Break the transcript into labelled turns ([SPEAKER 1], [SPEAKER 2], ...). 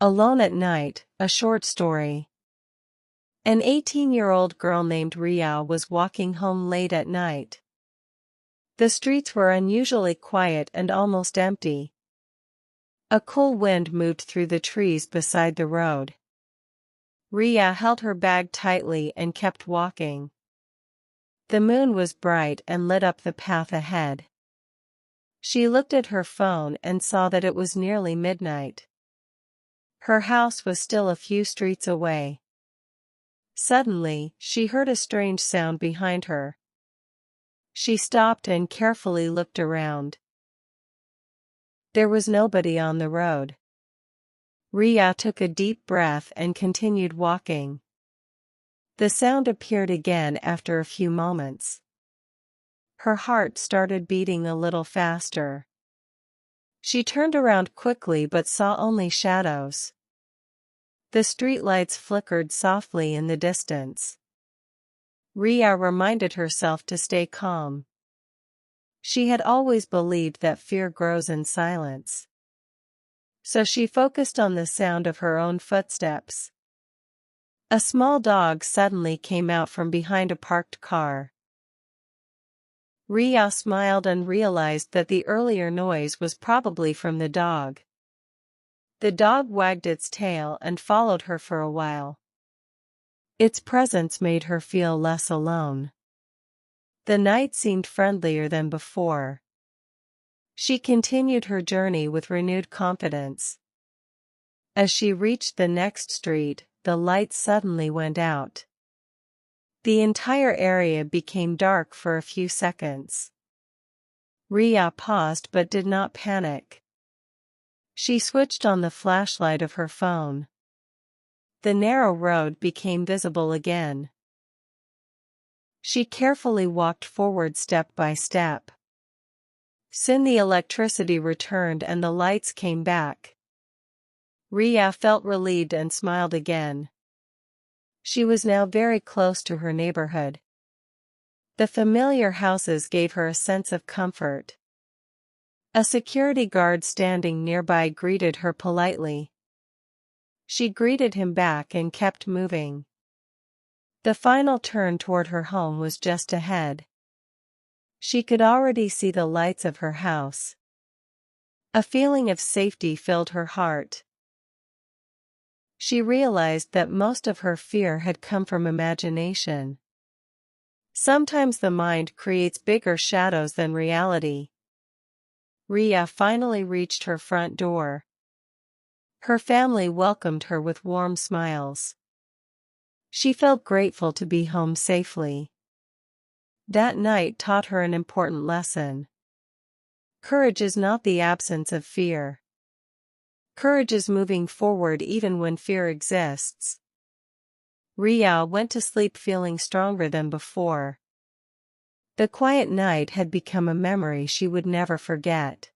[SPEAKER 1] Alone at Night, a short story. An 18-year-old girl named Riya was walking home late at night. The streets were unusually quiet and almost empty. A cool wind moved through the trees beside the road. Riya held her bag tightly and kept walking. The moon was bright and lit up the path ahead. She looked at her phone and saw that it was nearly midnight. Her house was still a few streets away. Suddenly, she heard a strange sound behind her. She stopped and carefully looked around. There was nobody on the road. Riya took a deep breath and continued walking. The sound appeared again after a few moments. Her heart started beating a little faster. She turned around quickly but saw only shadows. The streetlights flickered softly in the distance. Riya reminded herself to stay calm. She had always believed that fear grows in silence. So she focused on the sound of her own footsteps. A small dog suddenly came out from behind a parked car. Riya smiled and realized that the earlier noise was probably from the dog. The dog wagged its tail and followed her for a while. Its presence made her feel less alone. The night seemed friendlier than before. She continued her journey with renewed confidence. As she reached the next street, the lights suddenly went out. The entire area became dark for a few seconds. Riya paused but did not panic. She switched on the flashlight of her phone. The narrow road became visible again. She carefully walked forward step by step. Soon the electricity returned and the lights came back. Riya felt relieved and smiled again. She was now very close to her neighborhood. The familiar houses gave her a sense of comfort. A security guard standing nearby greeted her politely. She greeted him back and kept moving. The final turn toward her home was just ahead. She could already see the lights of her house. A feeling of safety filled her heart. She realized that most of her fear had come from imagination. Sometimes the mind creates bigger shadows than reality. Riya finally reached her front door. Her family welcomed her with warm smiles. She felt grateful to be home safely. That night taught her an important lesson. Courage is not the absence of fear. Courage is moving forward even when fear exists. Riya went to sleep feeling stronger than before. The quiet night had become a memory she would never forget.